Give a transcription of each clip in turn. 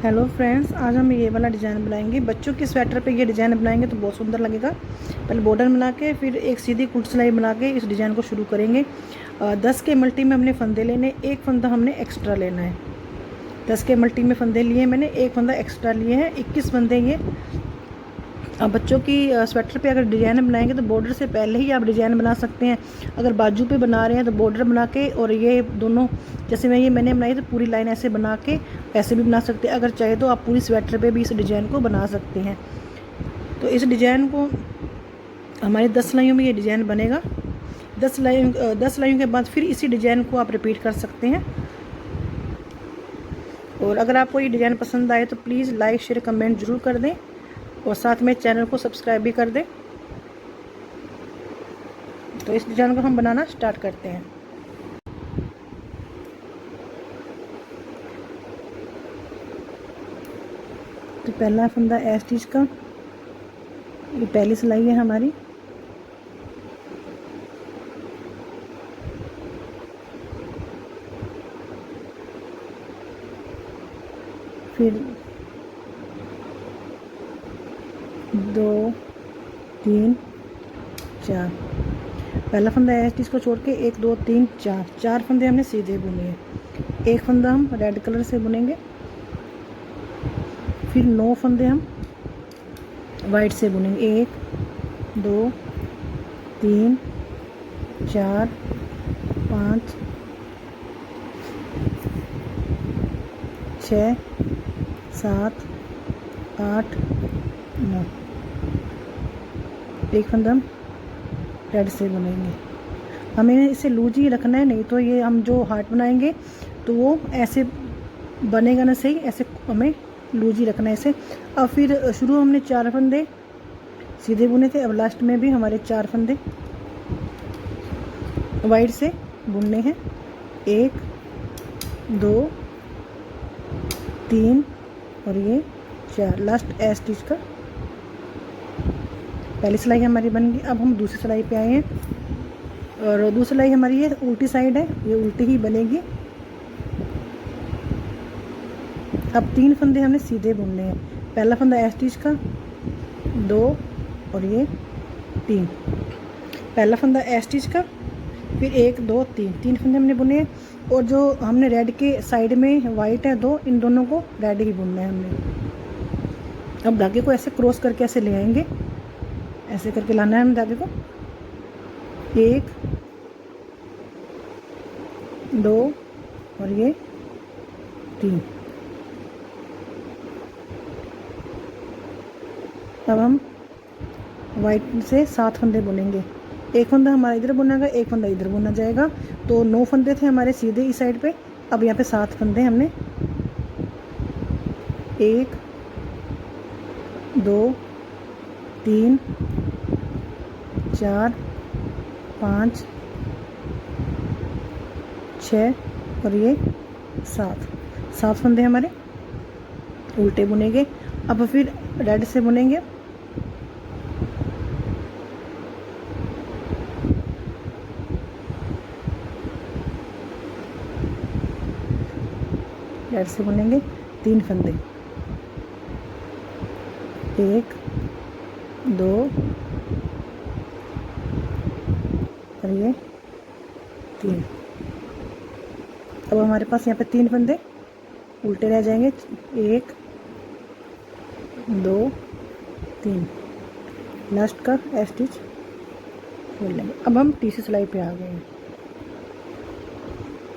Hello friends, आज हम ये वाला डिज़ाइन बनाएंगे। बच्चों के स्वेटर पे ये डिज़ाइन बनाएंगे तो बहुत सुंदर लगेगा। पहले बॉर्डर बना के फिर एक सीधी कुट सिलाई बना के इस डिज़ाइन को शुरू करेंगे। 10 के मल्टी में हमने फंदे लेने, एक फंदा हमने एक्स्ट्रा लेना है। 10 के मल्टी में फंदे लिए मैंने, एक फंदा एक्स्ट्रा लिए हैं, 21 फंदे ये। अब बच्चों की स्वेटर पे अगर डिज़ाइन बनाएंगे तो बॉर्डर से पहले ही आप डिज़ाइन बना सकते हैं। अगर बाजू पे बना रहे हैं तो बॉर्डर बना के और ये दोनों, जैसे मैंने बनाई तो पूरी लाइन ऐसे बना के ऐसे भी बना सकते हैं। अगर चाहे तो आप पूरी स्वेटर पे भी इस डिज़ाइन को बना सकते हैं। तो इस डिज़ाइन को हमारी 10 सिलाइयों में ये डिज़ाइन बनेगा। 10 सिलाइयों के बाद फिर इसी डिज़ाइन को आप रिपीट कर सकते हैं। और अगर आपको ये डिज़ाइन पसंद आए तो प्लीज़ लाइक शेयर कमेंट ज़रूर कर दें और साथ में चैनल को सब्सक्राइब भी कर दें। तो इस डिज़ाइन को हम बनाना स्टार्ट करते हैं। तो पहला फंदा ए स्टिच का, ये पहली सिलाई है हमारी। फिर 2 3 4, पहला फंदा है स्टिच को छोड़ के 1 2 3 4 फंदे हमने सीधे बुने हैं। एक फंदा हम रेड कलर से बुनेंगे, फिर 9 फंदे हम वाइट से बुनेंगे। 1 2 3 4 5 6 7 8 9, एक फंदा हम रेड से बुनेंगे। हमें इसे लूज ही रखना है, नहीं तो ये हम जो हार्ट बनाएंगे तो वो ऐसे बनेगा ना सही, ऐसे हमें लूज ही रखना है इसे। अब फिर शुरू हमने 4 फंदे सीधे बुने थे, अब लास्ट में भी हमारे 4 फंदे वाइट से बुनने हैं। 1 2 3 और ये 4, लास्ट ए स्टिच का। पहली सिलाई हमारी बन गई। अब हम दूसरी सिलाई पे आए हैं और दूसरी सिलाई हमारी ये उल्टी साइड है, ये उल्टी ही बनेगी। अब 3 फंदे हमने सीधे बुनने हैं। पहला फंदा ए स्टिच का, 2 और ये 3, पहला फंदा ए स्टिच का, फिर 1 2 3 फंदे हमने बुने हैं। और जो हमने रेड के साइड में वाइट है 2, इन दोनों को रेड ही बुनना है हमने। अब धागे को ऐसे क्रॉस करके ऐसे ले आएंगे, ऐसे करके लाना है हम धागे को। 1 2 और ये 3। अब हम वाइट से 7 फंदे बुनेंगे। एक फंदा हमारा इधर बुनेगा, एक फंदा इधर बुना जाएगा। तो 9 फंदे थे हमारे सीधे इस साइड पे। अब यहाँ पे 7 फंदे हमने 1 2 3 4 5 6 और ये 7 फंदे हमारे उल्टे बुनेंगे। अब फिर रेड से बुनेंगे। रेड से बुनेंगे 3 फंदे, 1 2 और ये 3। अब हमारे पास यहाँ पे 3 फंदे उल्टे रह जाएंगे। 1 2 3, लास्ट का ए स्टिच खोल लेंगे। अब हम तीसरी सिलाई पे आ गए हैं।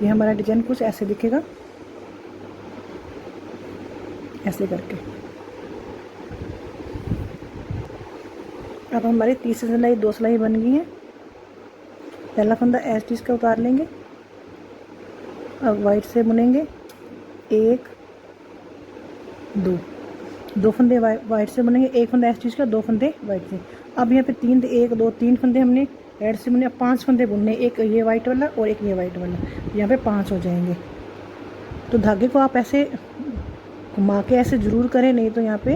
ये हमारा डिजाइन कुछ ऐसे दिखेगा, ऐसे करके। अब हमारी तीसरी सिलाई 2 सिलाई बन गई है। पहला फंदा ए स्टिच का उतार लेंगे। अब वाइट से बुनेंगे। 1 2 फंदे वाइट से बुनेंगे, एक फंदा ए स्टिच का, 2 फंदे वाइट से। अब यहाँ पे 1 2 3 फंदे हमने रेड से बुने। अब 5 फंदे बुनने, एक ये वाइट वाला और एक ये वाइट वाला, यहाँ पे 5 हो जाएंगे। तो धागे को आप ऐसे घुमा के ऐसे ज़रूर करें, नहीं तो यहाँ पे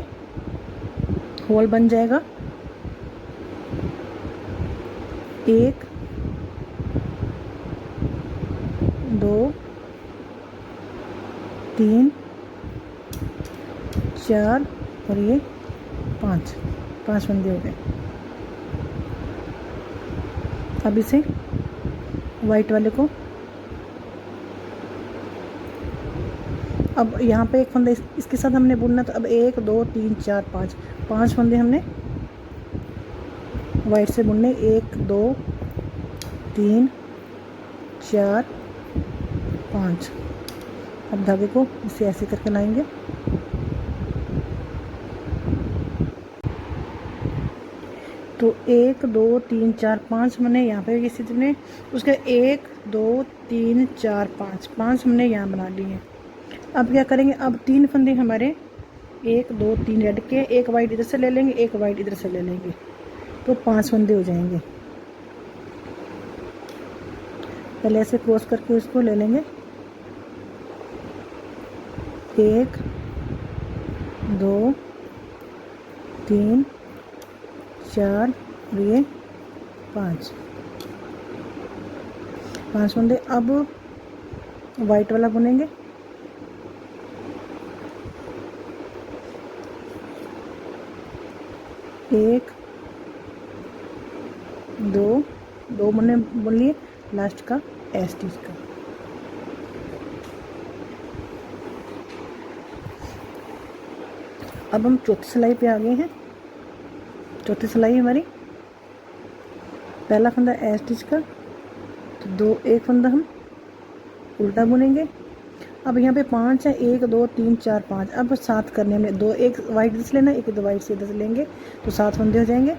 होल बन जाएगा। 1 2 3 4 और ये 5, 5 फंदे हो गए। अब इसे वाइट वाले को, अब यहाँ पे एक फंदा इसके साथ हमने बुनना, तो अब 1 2 3 4 5, 5 फंदे हमने वाइट से बुनने। 1 2 3 4 5। अब धागे को इसे ऐसे करके लाएंगे। तो 1 2 3 4 5 हमने यहाँ पे इसी तरह, उसके 1 2 3 4 5, 5 हमने यहाँ बना लिए। अब क्या करेंगे, अब 3 फंदे हमारे 1 2 3 रेड के, एक वाइट इधर से ले लेंगे, एक वाइट इधर से ले लेंगे, तो 5 फंदे हो जाएंगे। पहले ऐसे क्रॉस करके उसको ले लेंगे। 1 2 3 4 और ये 5 फंदे। अब वाइट वाला बुनेंगे। एक दो बुने बुन लिए, लास्ट का ए स्टिच का। अब हम चौथी सिलाई पे आ गए हैं। चौथी सिलाई हमारी, पहला फंदा ए स्टिच का, तो एक फंदा हम उल्टा बुनेंगे। अब यहाँ पे 5 है, 1 2 3 4 5। अब 7 करने में, 2 एक वाइट इधर से लेना, एक वाइट से इधर से लेंगे, तो 7 फंदे हो जाएंगे।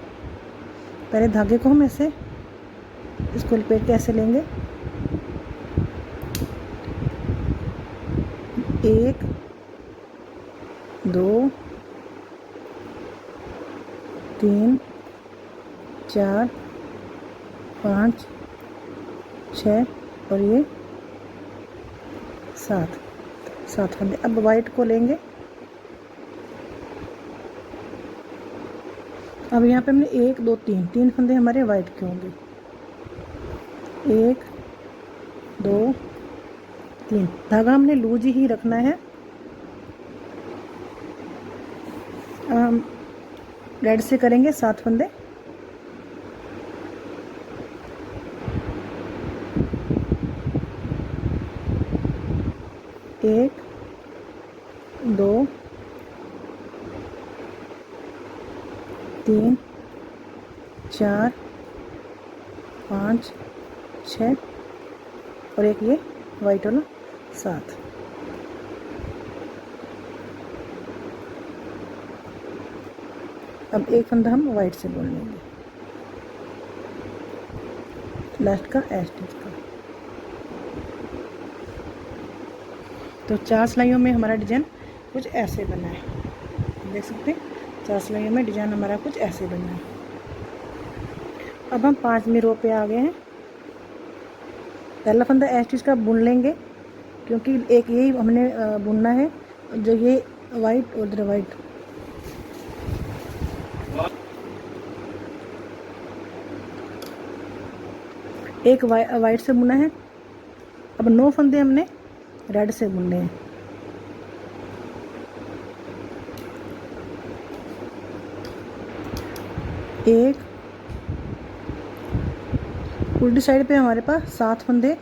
पहले धागे को हम ऐसे इसको लपेट के ऐसे लेंगे। 1 2 3 4 5 6 और ये 7 फंदे। अब वाइट को लेंगे। अब यहाँ पे हमने 1 2 3 फंदे हमारे वाइट के होंगे। 1 2 3, धागा हमने लूज ही रखना है। हम रेड से करेंगे 7 फंदे। एक 2 3 4 5 6 और एक ये वाइट वाला 7। अब एक फंदा हम वाइट से बुन लेंगे, लास्ट का ए स्टिच का। तो 4 सिलाइयों में हमारा डिजाइन कुछ ऐसे बना है, देख सकते हैं। 4 सिलाइयों में डिजाइन हमारा कुछ ऐसे बना है। अब हम 5वीं रो पे आ गए हैं। पहला फंदा ए स्टिच का बुन लेंगे, क्योंकि एक यही हमने बुनना है, जो ये वाइट और इधर वाइट। एक वाइट से बुना है। अब 9 फंदे हमने रेड से बुनने हैं। एक उल्टी साइड पे हमारे पास 7 फंदे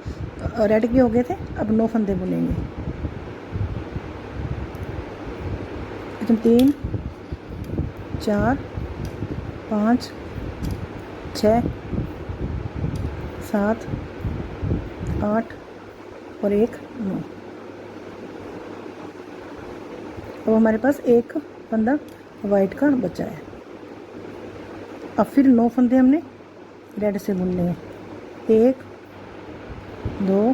रेड के हो गए थे। अब 9 फंदे बुनेंगे। 3 4 5 6 7 8 और एक 9। अब हमारे पास एक फंदा वाइट का बचा है। अब फिर 9 फंदे हमने रेड से बुनने हैं। 1 2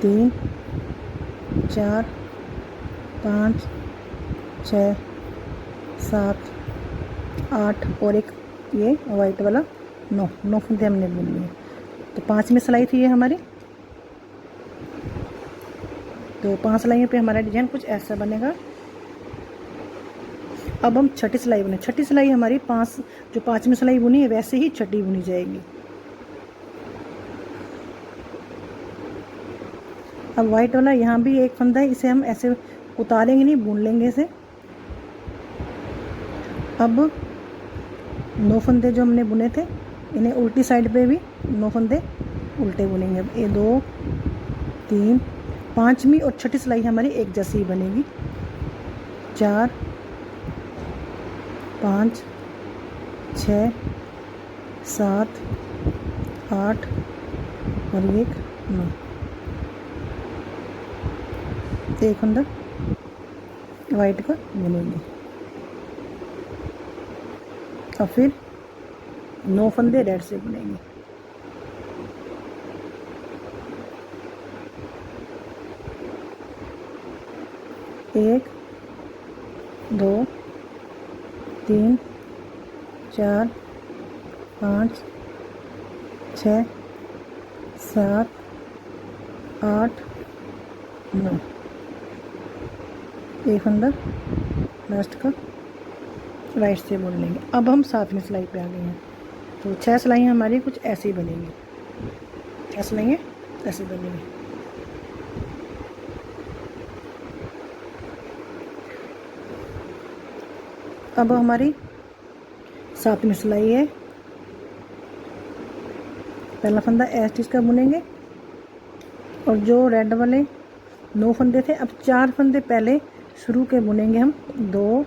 3 4 5 6 7 8 और एक ये वाइट वाला 9 फंदे हमने बुन लिए। तो 5वीं सिलाई थी ये हमारी। तो 5 सिलाइयों पे हमारा डिजाइन कुछ ऐसा बनेगा। अब हम छठी सिलाई बुने। छठी सिलाई हमारी 5 जो 5वीं सिलाई बुनी है वैसे ही छठी बुनी जाएगी। अब वाइट वाला यहाँ भी एक फंदा है, इसे हम ऐसे उतारेंगे नहीं, बुन लेंगे इसे। अब 9 फंदे जो हमने बुने थे इन्हें उल्टी साइड पे भी 9 फंदे उल्टे बुनेंगे। ये 2 3 5वीं और छठी सिलाई हमारी एक जैसी ही बनेगी। 4 5 6 7 8 और 1 9, एक फंदा वाइट का बुनेंगे और फिर 9 फंदे रेड से बुनेंगे। एक 2 3 4 5 6 7 8 9, एक फंदा लास्ट का राइट से बुन लेंगे। अब हम 7वीं सिलाई पे आ गए हैं। तो 6 सिलाइयाँ हमारी कुछ ऐसे ही बनेंगी, 6 सिलाइयाँ ऐसे बनेंगी। अब हमारी 7वीं सिलाई है। पहला फंदा ऐसे स्टिच का बुनेंगे और जो रेड वाले 9 फंदे थे, अब 4 फंदे पहले शुरू के बुनेंगे हम। 2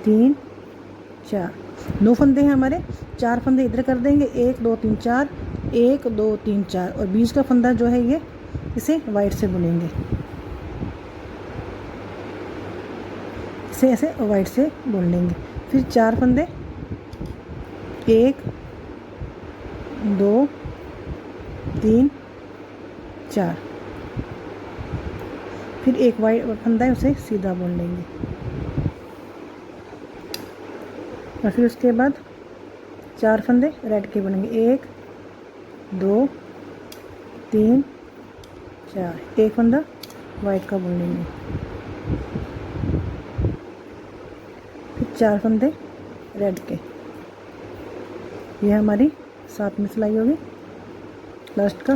3 4, 9 फंदे हैं हमारे, 4 फंदे इधर कर देंगे। 1 2 3 4, 1 2 3 4 और बीच का फंदा जो है ये इसे वाइट से बुनेंगे, इसे ऐसे वाइट से बुन लेंगे। फिर 4 फंदे, 1 2 3 4, फिर एक वाइट फंदा है उसे सीधा बुन लेंगे और फिर उसके बाद 4 फंदे रेड के बुनेंगे। 1 2 3 4, एक फंदा वाइट का बुन लेंगे। फिर 4 फंदे रेड के। ये हमारी 7वीं सिलाई होगी, लास्ट का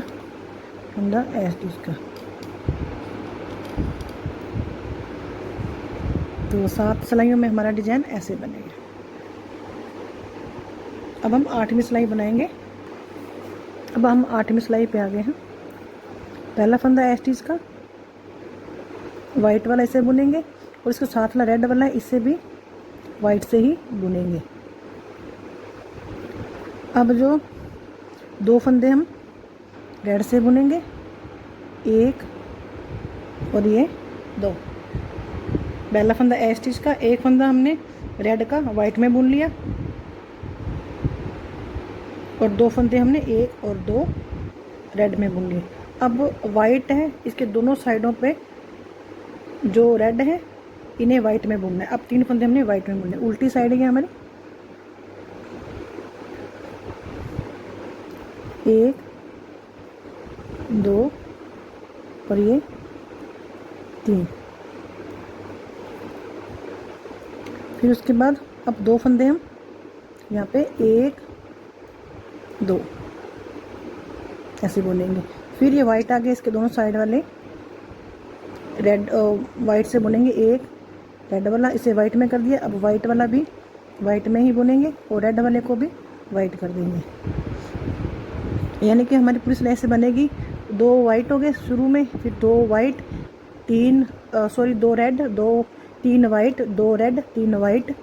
फंदा ऐसे स्टिच का। तो 7 सिलाइयों में हमारा डिजाइन ऐसे बनेगा। अब हम 8वीं सिलाई बनाएंगे। अब हम 8वीं सिलाई पे आ गए हैं। पहला फंदा ऐसे स्टिच का, वाइट वाला इसे बुनेंगे और इसके साथ वाला रेड वाला है इसे भी वाइट से ही बुनेंगे। अब जो 2 फंदे हम रेड से बुनेंगे, 1 और ये 2। पहला फंदा ऐसे स्टिच का, एक फंदा हमने रेड का वाइट में बुन लिया और 2 फंदे हमने 1 और 2 रेड में बुन लिए। अब वाइट है, इसके दोनों साइडों पे जो रेड है इन्हें वाइट में बुनना है। अब 3 फंदे हमने वाइट में बुनने। उल्टी साइड है हमारी, 1 2 और ये 3। फिर उसके बाद अब 2 फंदे हम यहाँ पे 1 2 ऐसे बुनेंगे। फिर ये वाइट आगे इसके दोनों साइड वाले रेड वाइट से बुनेंगे। 1 रेड वाला इसे वाइट में कर दिया, अब वाइट वाला भी वाइट में ही बुनेंगे और रेड वाले को भी वाइट कर देंगे। यानी कि हमारी पूरी सिलाई से बनेगी। 2 वाइट हो गए शुरू में, फिर 2 white 2 red 3 white 2 red 3 white,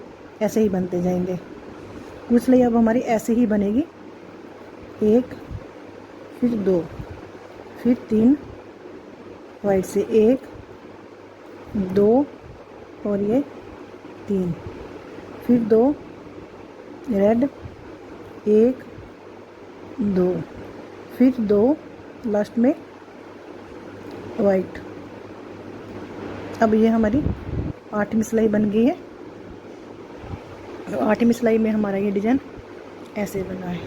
ऐसे ही बनते जाएंगे। पूरी सिलाई अब हमारी ऐसे ही बनेगी। 1 फिर 2 फिर 3 वाइट से, 1 2 और ये 3, फिर 2 रेड 1 2, फिर 2 लास्ट में वाइट। अब ये हमारी 8वीं सिलाई बन गई है। तो 8वीं सिलाई में हमारा ये डिज़ाइन ऐसे बना है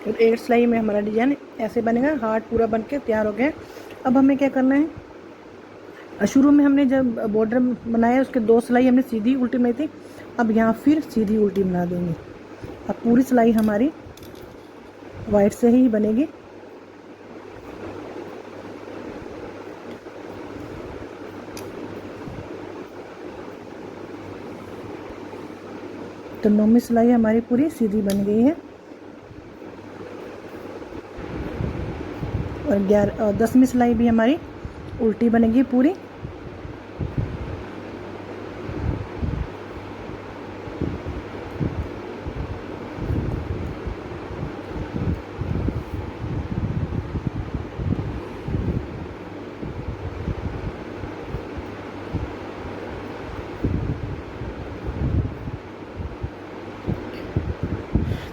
और 8 सिलाई में हमारा डिज़ाइन ऐसे बनेगा। हार्ट पूरा बन के तैयार हो गया। अब हमें क्या करना है, शुरू में हमने जब बॉर्डर बनाया उसके 2 सिलाई हमने सीधी उल्टी बनाई थी, अब यहाँ फिर सीधी उल्टी बना देंगे। अब पूरी सिलाई हमारी वाइट से ही बनेगी तो 9वीं सिलाई हमारी पूरी सीधी बन गई है और 10वीं सिलाई भी हमारी उल्टी बनेगी पूरी।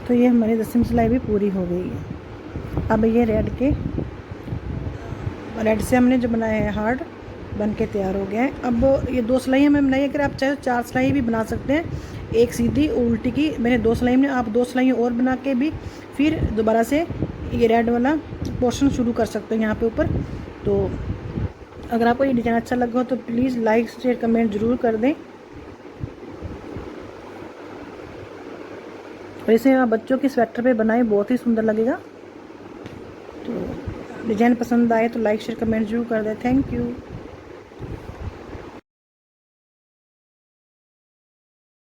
तो ये हमारी 10वीं सिलाई भी पूरी हो गई है। अब ये रेड से हमने जो बनाया है हार्ट बन के तैयार हो गया है। अब ये 2 सिलाई हमें बनाई है, अगर आप चाहे 4 सिलाई भी बना सकते हैं, एक सीधी उल्टी की। मैंने 2 सिलाई में, आप 2 सिलाई और बना के भी फिर दोबारा से ये रेड वाला पोर्शन शुरू कर सकते हैं यहाँ पे ऊपर। तो अगर आपको ये डिज़ाइन अच्छा लगा हो तो प्लीज़ लाइक शेयर कमेंट ज़रूर कर दें। और इसे आप बच्चों की स्वेटर पे बनाएं, बहुत ही सुंदर लगेगा। तो डिज़ाइन पसंद आए तो लाइक शेयर कमेंट जरूर कर दें। Thank you.